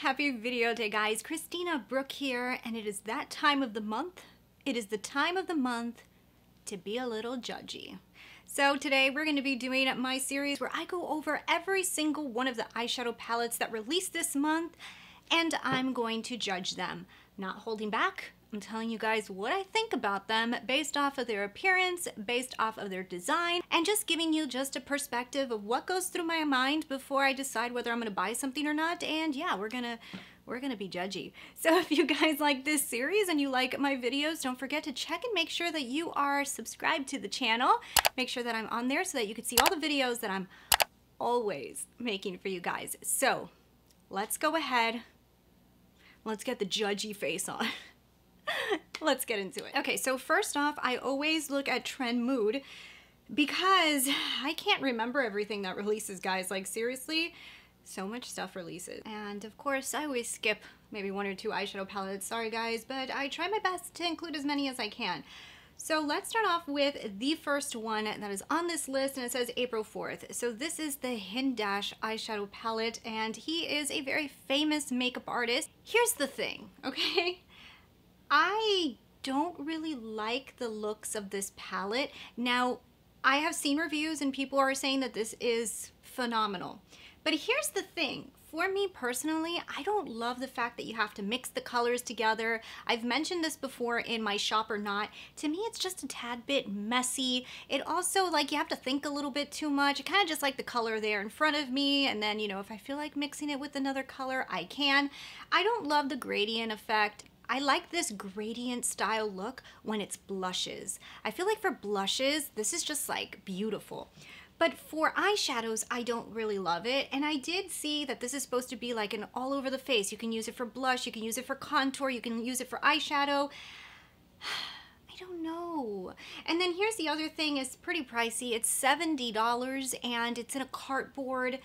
Happy video day, guys. Christina, Brooke here, and it is that time of the month. It is the time of the month to be a little judgy. So today we're going to be doing my series where I go over every single one of the eyeshadow palettes that released this month, and I'm going to judge them. Not holding back. I'm telling you guys what I think about them based off of their appearance, based off of their design, and just giving you just a perspective of what goes through my mind before I decide whether I'm gonna buy something or not. And yeah, we're gonna be judgy. So if you guys like this series and you like my videos, don't forget to check and make sure that you are subscribed to the channel. Make sure that I'm on there so that you can see all the videos that I'm always making for you guys. So let's go ahead. Let's get the judgy face on. Let's get into it. Okay, so first off, I always look at Trendmood because I can't remember everything that releases, guys. Like, seriously, so much stuff releases. And of course, I always skip maybe one or two eyeshadow palettes. Sorry, guys, but I try my best to include as many as I can. So let's start off with the first one that is on this list, and it says April 4th. So this is the Hindash eyeshadow palette, and he is a very famous makeup artist. Here's the thing, okay? I don't really like the looks of this palette. Now, I have seen reviews and people are saying that this is phenomenal. But here's the thing. For me personally, I don't love the fact that you have to mix the colors together. I've mentioned this before in my shop or not. To me, it's just a tad bit messy. It also, like, you have to think a little bit too much. I kind of just like the color there in front of me, and then, you know, if I feel like mixing it with another color, I can. I don't love the gradient effect. I like this gradient style look when it's blushes. I feel like for blushes, this is just like beautiful. But for eyeshadows, I don't really love it. And I did see that this is supposed to be like an all over the face. You can use it for blush, you can use it for contour, you can use it for eyeshadow. I don't know. And then here's the other thing, it's pretty pricey. It's $70 and it's in a cardboard.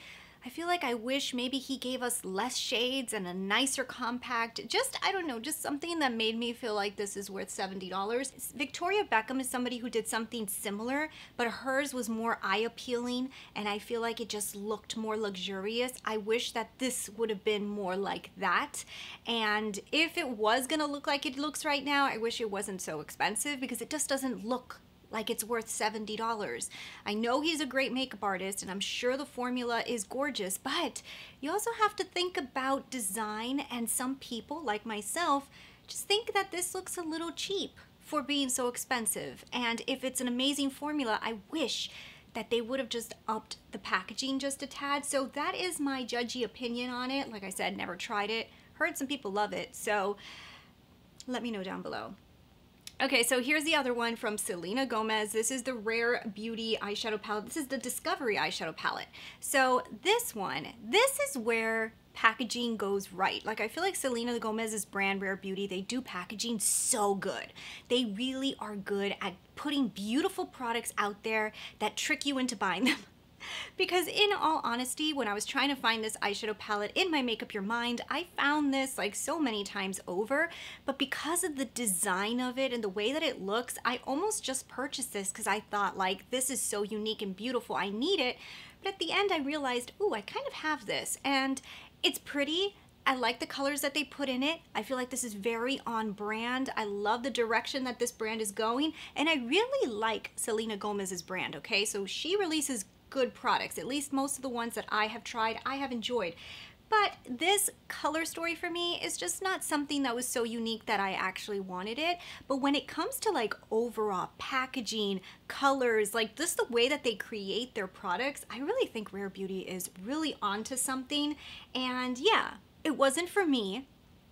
I feel like I wish maybe he gave us less shades and a nicer compact. Just, I don't know, just something that made me feel like this is worth $70. Victoria Beckham is somebody who did something similar, but hers was more eye-appealing, and I feel like it just looked more luxurious. I wish that this would have been more like that. And if it was gonna look like it looks right now, I wish it wasn't so expensive because it just doesn't look like it's worth $70. I know he's a great makeup artist and I'm sure the formula is gorgeous, but you also have to think about design, and some people like myself just think that this looks a little cheap for being so expensive. And if it's an amazing formula, I wish that they would have just upped the packaging just a tad. So that is my judgy opinion on it. Like I said, never tried it. Heard some people love it, so let me know down below. Okay, so here's the other one from Selena Gomez. This is the Rare Beauty eyeshadow palette. This is the Discovery eyeshadow palette. So this one, this is where packaging goes right. Like, I feel like Selena Gomez's brand, Rare Beauty, they do packaging so good. They really are good at putting beautiful products out there that trick you into buying them. Because in all honesty, when I was trying to find this eyeshadow palette in my Make Up Your Mind, I found this like so many times over, but because of the design of it and the way that it looks, I almost just purchased this because I thought, like, this is so unique and beautiful, I need it. But at the end I realized, ooh, I kind of have this, and it's pretty. I like the colors that they put in it. I feel like this is very on brand. I love the direction that this brand is going, and I really like Selena Gomez's brand, okay? So she releases good products. At least most of the ones that I have tried, I have enjoyed. But this color story for me is just not something that was so unique that I actually wanted it. But when it comes to like overall packaging, colors, like just the way that they create their products, I really think Rare Beauty is really onto something. And yeah, it wasn't for me,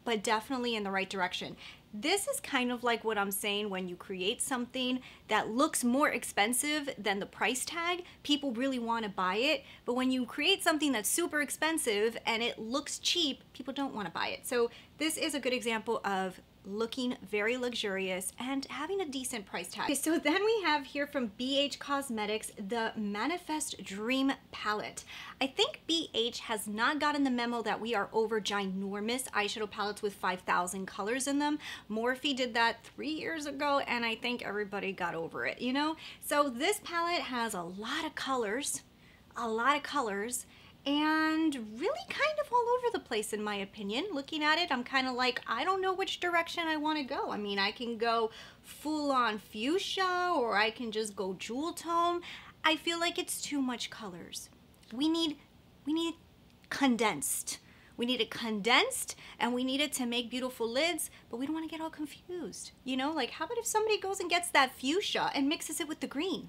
but definitely in the right direction. This is kind of like what I'm saying when you create something that looks more expensive than the price tag, people really want to buy it. But when you create something that's super expensive and it looks cheap, people don't want to buy it. So this is a good example of looking very luxurious and having a decent price tag. Okay, so then we have here from BH Cosmetics the Manifest Dream palette. I think BH has not gotten the memo that we are over ginormous eyeshadow palettes with 5,000 colors in them. Morphe did that 3 years ago and I think everybody got over it, you know? So this palette has a lot of colors, and really kind of all over the place in my opinion. Looking at it, I'm kind of like, I don't know which direction I want to go. I mean, I can go full on fuchsia or I can just go jewel tone. I feel like it's too much colors. We need condensed. We need it condensed and we need it to make beautiful lids, but we don't want to get all confused. You know, like how about if somebody goes and gets that fuchsia and mixes it with the green?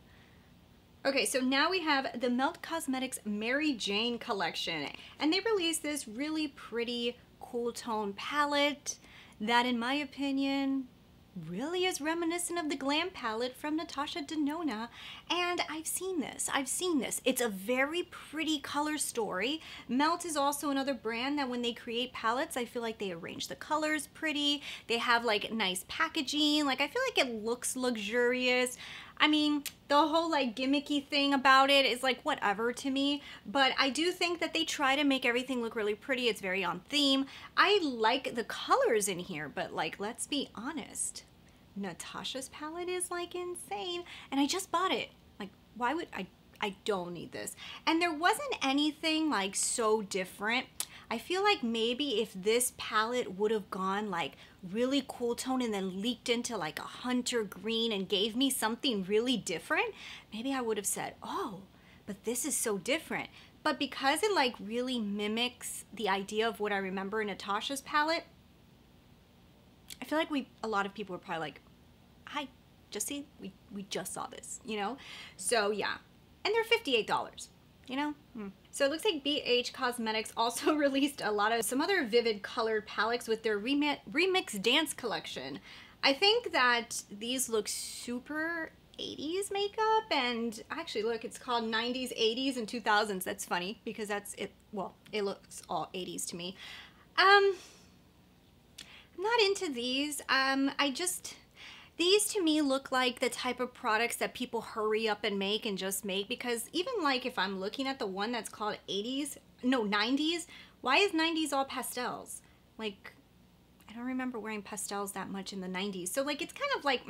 Okay, so now we have the Melt Cosmetics Mary Jane collection, and they released this really pretty cool tone palette that, in my opinion, really is reminiscent of the Glam palette from Natasha Denona. And I've seen this. It's a very pretty color story. Melt is also another brand that when they create palettes, I feel like they arrange the colors pretty. They have like nice packaging. Like I feel like it looks luxurious. I mean, the whole like gimmicky thing about it is like whatever to me, but I do think that they try to make everything look really pretty. It's very on theme. I like the colors in here, but like, let's be honest, Natasha's palette is like insane, and I just bought it. Like, why would I don't need this. And there wasn't anything like so different. I feel like maybe if this palette would have gone like really cool tone and then leaked into like a hunter green and gave me something really different, maybe I would have said, oh, but this is so different. But because it like really mimics the idea of what I remember in Natasha's palette, I feel like a lot of people were probably like, hi, just see, we just saw this, you know? So yeah, and they're $58. You know? So it looks like BH Cosmetics also released some other vivid colored palettes with their Remix Dance collection. I think that these look super 80s makeup, and actually look, it's called 90s, 80s, and 2000s. That's funny because that's it. Well, it looks all 80s to me. I'm not into these. These to me look like the type of products that people hurry up and make and just make, because even like if I'm looking at the one that's called 90s, why is 90s all pastels? Like, I don't remember wearing pastels that much in the 90s. So like, it's kind of like,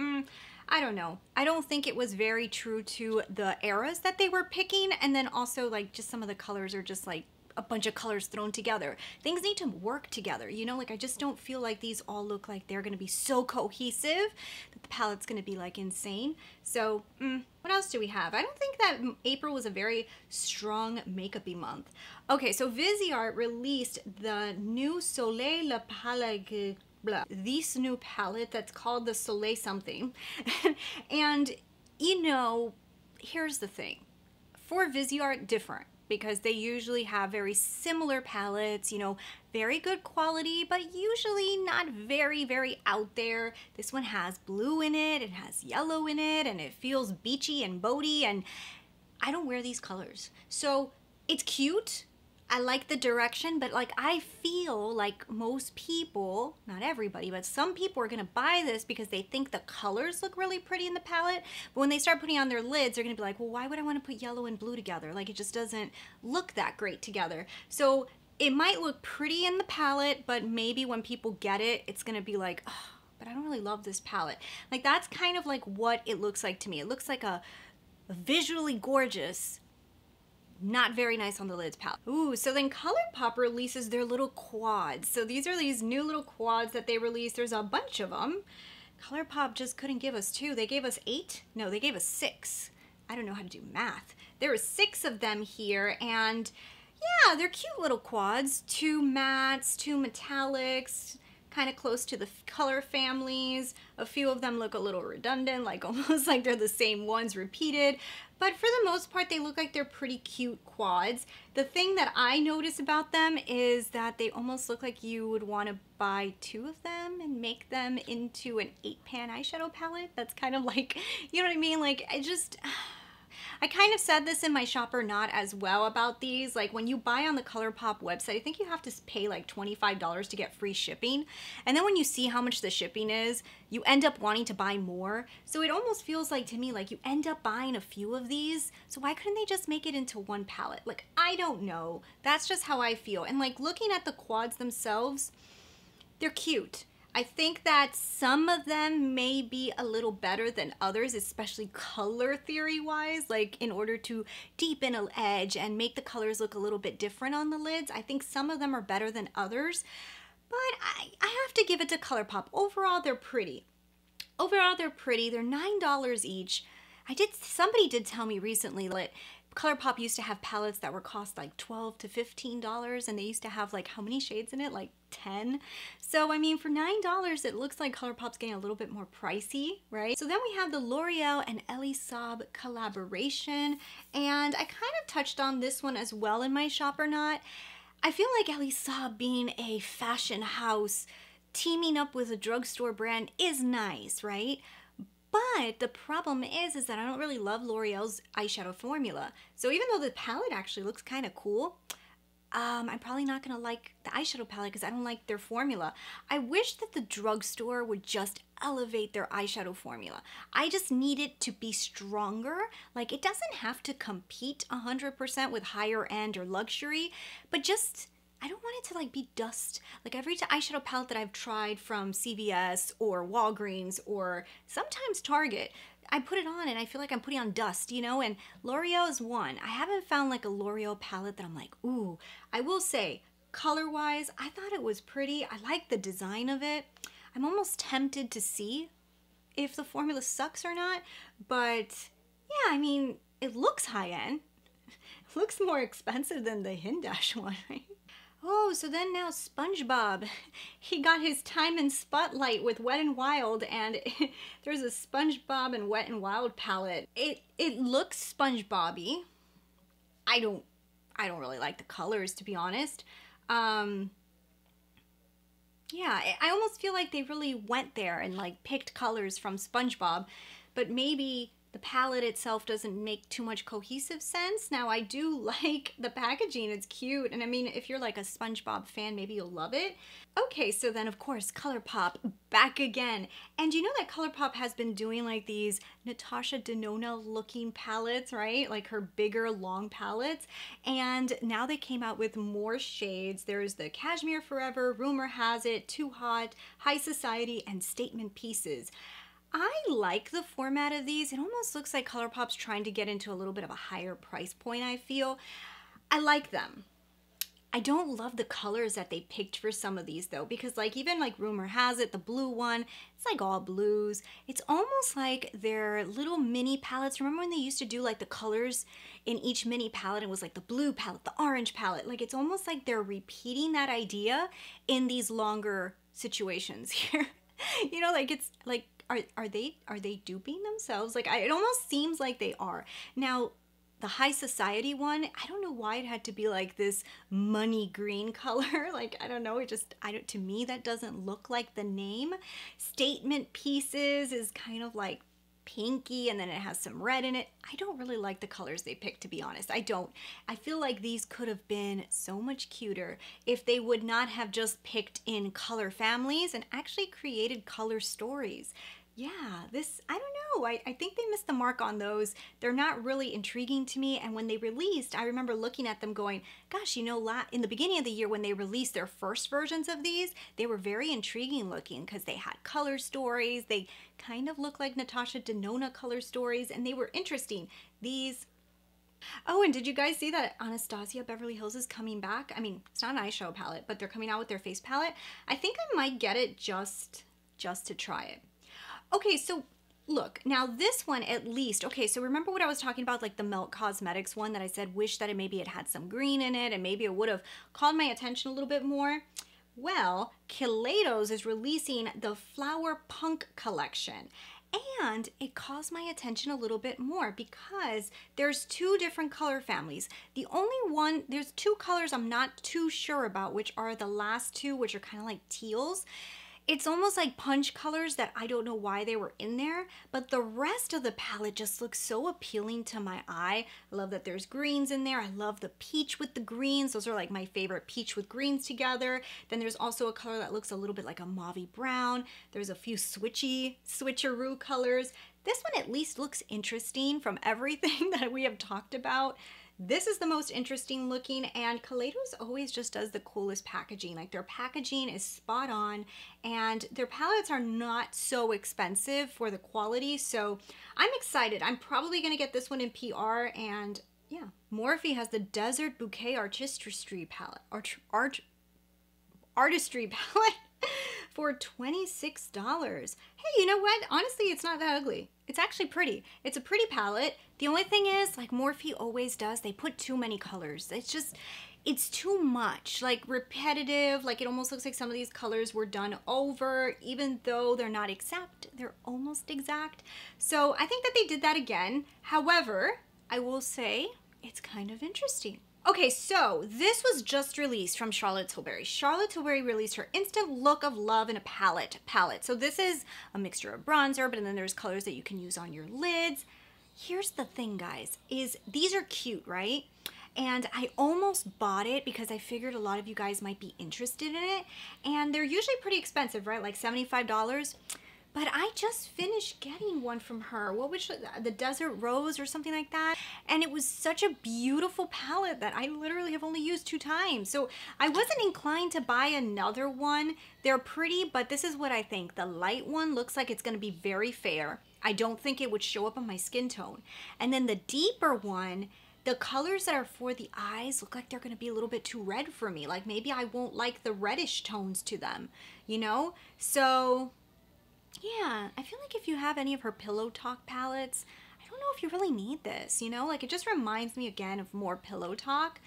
I don't know. I don't think it was very true to the eras that they were picking. And then also like just some of the colors are just like a bunch of colors thrown together. Things need to work together, you know? Like I just don't feel like these all look like they're gonna be so cohesive that the palette's gonna be like insane. So what else do we have? I don't think that April was a very strong makeup-y month. Okay, so viseart released the new Soleil La Plage, this new palette that's called the Soleil something. And you know, here's the thing. For viseart, different, because they usually have very similar palettes, you know, very good quality, but usually not very, very out there. This one has blue in it, it has yellow in it, and it feels beachy and boaty, and I don't wear these colors. So it's cute. I like the direction, but like I feel like most people, not everybody, but some people are gonna buy this because they think the colors look really pretty in the palette. But when they start putting on their lids, they're gonna be like, well, why would I wanna put yellow and blue together? Like it just doesn't look that great together. So it might look pretty in the palette, but maybe when people get it, it's gonna be like, oh, but I don't really love this palette. Like that's kind of like what it looks like to me. It looks like a visually gorgeous, not very nice on the lids palette. Ooh, so then Colourpop releases their little quads. So these are these new little quads that they released. There's a bunch of them. Colourpop just couldn't give us 2. They gave us 8. No, they gave us 6. I don't know how to do math. There were 6 of them here, and yeah, they're cute little quads. 2 mattes, 2 metallics, kind of close to the color families. A few of them look a little redundant, like almost like they're the same ones repeated. But for the most part, they look like they're pretty cute quads. The thing that I notice about them is that they almost look like you would want to buy 2 of them and make them into an 8-pan eyeshadow palette. That's kind of like, you know what I mean? Like, I kind of said this in my Shop or Not as well about these. Like when you buy on the Colourpop website, I think you have to pay like $25 to get free shipping. And then when you see how much the shipping is, you end up wanting to buy more. So it almost feels like to me like you end up buying a few of these. So why couldn't they just make it into one palette? Like, I don't know. That's just how I feel. And like looking at the quads themselves, they're cute. I think that some of them may be a little better than others, especially color theory wise, like in order to deepen an edge and make the colors look a little bit different on the lids. I think some of them are better than others, but I have to give it to Colourpop. Overall, they're pretty. Overall, they're pretty. They're $9 each. Somebody did tell me recently that Colourpop used to have palettes that were cost like $12 to $15, and they used to have like how many shades in it? Like 10. So I mean, for $9, it looks like Colourpop's getting a little bit more pricey, right? So then we have the L'Oreal and Elie Saab collaboration, and I kind of touched on this one as well in my Shop or Not. I feel like Elie Saab being a fashion house teaming up with a drugstore brand is nice, right? But the problem is that I don't really love L'Oreal's eyeshadow formula. So even though the palette actually looks kind of cool, I'm probably not gonna like the eyeshadow palette because I don't like their formula. I wish that the drugstore would just elevate their eyeshadow formula. I just need it to be stronger. Like, it doesn't have to compete 100% with higher end or luxury, but just, I don't want it to like be dust. Like every eyeshadow palette that I've tried from CVS or Walgreens or sometimes Target, I put it on and I feel like I'm putting on dust, you know, and L'Oreal is one. I haven't found like a L'Oreal palette that I'm like, ooh. I will say, color-wise, I thought it was pretty. I like the design of it. I'm almost tempted to see if the formula sucks or not, but yeah, I mean, it looks high-end. It looks more expensive than the Hindash one, right? Oh, so then now SpongeBob, he got his time in spotlight with Wet n Wild, and there's a SpongeBob and Wet n Wild palette. It looks SpongeBob-y. I don't really like the colors, to be honest. Yeah, I almost feel like they really went there and like picked colors from SpongeBob, but maybe the palette itself doesn't make too much cohesive sense. Now, I do like the packaging, it's cute, and I mean, if you're like a SpongeBob fan, maybe you'll love it. Okay, so then of course, Colourpop, back again. And you know that Colourpop has been doing like these Natasha Denona looking palettes, right? Like her bigger, long palettes. And now they came out with more shades. There's the Cashmere Forever, Rumor Has It, Too Hot, High Society, and Statement Pieces. I like the format of these. It almost looks like Colourpop's trying to get into a little bit of a higher price point, I feel. I like them. I don't love the colors that they picked for some of these though, because like even like Rumor Has It, the blue one, it's like all blues. It's almost like their little mini palettes. Remember when they used to do like the colors in each mini palette? It was like the blue palette, the orange palette. Like it's almost like they're repeating that idea in these longer situations here. You know, like it's like, are they duping themselves? Like it almost seems like they are. Now, the High Society one, I don't know why it had to be like this money green color. Like, I don't know, to me, that doesn't look like the name. Statement Pieces is kind of like pinky, and then it has some red in it. I don't really like the colors they picked, to be honest. I don't. I feel like these could have been so much cuter if they would not have just picked in color families and actually created color stories. Yeah, I don't know. I think they missed the mark on those. They're not really intriguing to me. And when they released, I remember looking at them going, gosh, you know, in the beginning of the year when they released their first versions of these, they were very intriguing looking because they had color stories. They kind of looked like Natasha Denona color stories, and they were interesting. Oh, and did you guys see that Anastasia Beverly Hills is coming back? I mean, it's not an eyeshadow palette, but they're coming out with their face palette. I think I might get it just to try it. Okay, so look, now this one at least, okay, so remember what I was talking about, like the Melt Cosmetics one that I said, wish that maybe it had some green in it and maybe it would have called my attention a little bit more? Well, Kaleidos is releasing the Flower Punk collection, and it caused my attention a little bit more because there's two different color families. There's two colors I'm not too sure about, which are the last two, which are kind of like teals. It's almost like punch colors that I don't know why they were in there, but the rest of the palette just looks so appealing to my eye. I love that there's greens in there. I love the peach with the greens. Those are like my favorite, peach with greens together. Then there's also a color that looks a little bit like a mauvey brown. There's a few switcheroo colors. This one at least looks interesting from everything that we have talked about. This is the most interesting looking, and Kaleidos always just does the coolest packaging. Like their packaging is spot on, and their palettes are not so expensive for the quality. So I'm excited. I'm probably gonna get this one in PR, and yeah. Morphe has the Desert Bouquet Artistry Palette. Artistry palette for $26. Hey, you know what? Honestly, it's not that ugly. It's actually pretty. It's a pretty palette. The only thing is, like Morphe always does, they put too many colors. It's too much, like repetitive. Like it almost looks like some of these colors were done over, even though they're not exact. They're almost exact. So I think that they did that again. However, I will say it's kind of interesting. Okay, so this was just released from Charlotte Tilbury. Charlotte Tilbury released her Instant Look of Love in a palette. So this is a mixture of bronzer, but then there's colors that you can use on your lids. Here's the thing, guys, is these are cute, right? And I almost bought it because I figured a lot of you guys might be interested in it. And they're usually pretty expensive, right? Like $75. But I just finished getting one from her. What was the Desert Rose or something like that? And it was such a beautiful palette that I literally have only used 2 times. So I wasn't inclined to buy another one. They're pretty, but this is what I think. The light one looks like it's gonna be very fair. I don't think it would show up on my skin tone. And then the deeper one, the colors that are for the eyes look like they're gonna be a little bit too red for me. Like maybe I won't like the reddish tones to them, you know? So yeah, I feel like if you have any of her Pillow Talk palettes, I don't know if you really need this, you know? Like it just reminds me again of more Pillow Talk.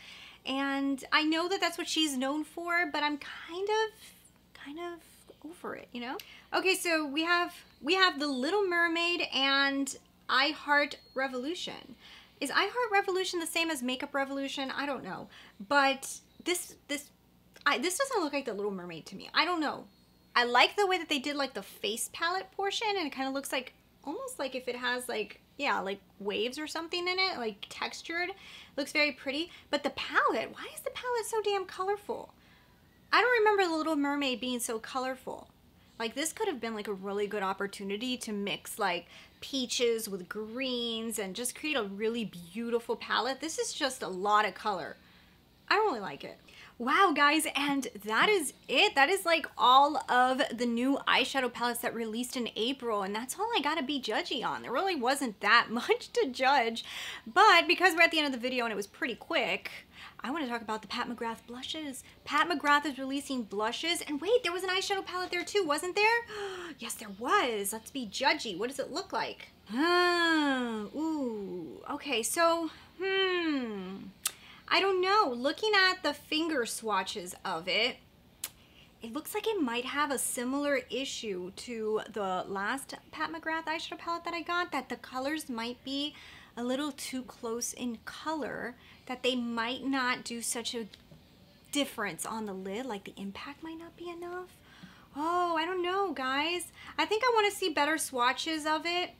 And I know that that's what she's known for, but I'm kind of over it, you know? Okay, so we have the Little Mermaid and I Heart Revolution. Is I Heart Revolution the same as Makeup Revolution? I don't know. But this doesn't look like the Little Mermaid to me. I don't know. I like the way that they did like the face palette portion, and it kind of looks like almost like if it has like, yeah, like waves or something in it, like textured. Looks very pretty. But the palette, why is the palette so damn colorful? I don't remember the Little Mermaid being so colorful. Like this could have been like a really good opportunity to mix like peaches with greens and just create a really beautiful palette. This is just a lot of color. I don't really like it. Wow, guys, and that is it. That is like all of the new eyeshadow palettes that released in April, and that's all I gotta be judgy on. There really wasn't that much to judge, but because we're at the end of the video and it was pretty quick, I want to talk about the Pat McGrath blushes. Pat McGrath is releasing blushes, and wait, there was an eyeshadow palette there too, wasn't there? Yes, there was. Let's be judgy. What does it look like? Ooh, okay, so, I don't know. Looking at the finger swatches of it, it looks like it might have a similar issue to the last Pat McGrath eyeshadow palette that I got, that the colors might be a little too close in color, that they might not do such a difference on the lid, like the impact might not be enough. Oh, I don't know, guys. I think I want to see better swatches of it,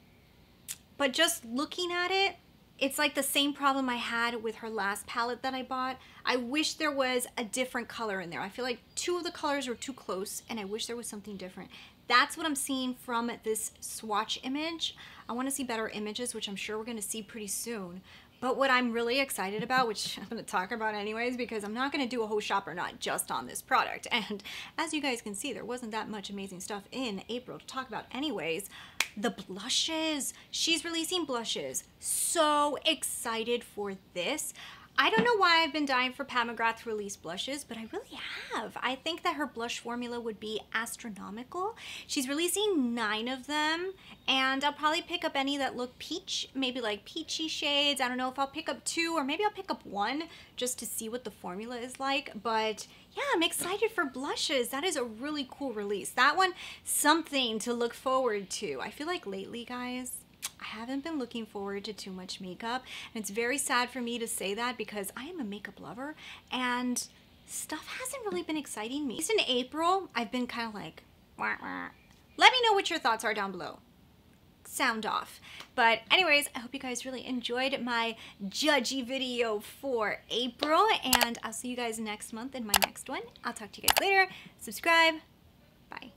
but just looking at it, it's like the same problem I had with her last palette that I bought. I wish there was a different color in there. I feel like 2 of the colors were too close, and I wish there was something different. That's what I'm seeing from this swatch image. I want to see better images, which I'm sure we're going to see pretty soon. But what I'm really excited about, which I'm going to talk about anyways, because I'm not going to do a whole shop or not just on this product. And as you guys can see, there wasn't that much amazing stuff in April to talk about anyways. The blushes. She's releasing blushes. So excited for this. I don't know why I've been dying for Pat McGrath to release blushes, but I really have. I think that her blush formula would be astronomical. She's releasing 9 of them, and I'll probably pick up any that look peach, maybe like peachy shades. I don't know if I'll pick up 2 or maybe I'll pick up 1 just to see what the formula is like. But yeah, I'm excited for blushes. That is a really cool release. That one, something to look forward to. I feel like lately, guys, I haven't been looking forward to too much makeup, and it's very sad for me to say that because I am a makeup lover and stuff hasn't really been exciting me. At least in April, I've been kind of like, wah, wah. Let me know what your thoughts are down below. Sound off. But anyways, I hope you guys really enjoyed my judgy video for April, and I'll see you guys next month in my next one. I'll talk to you guys later. Subscribe. Bye.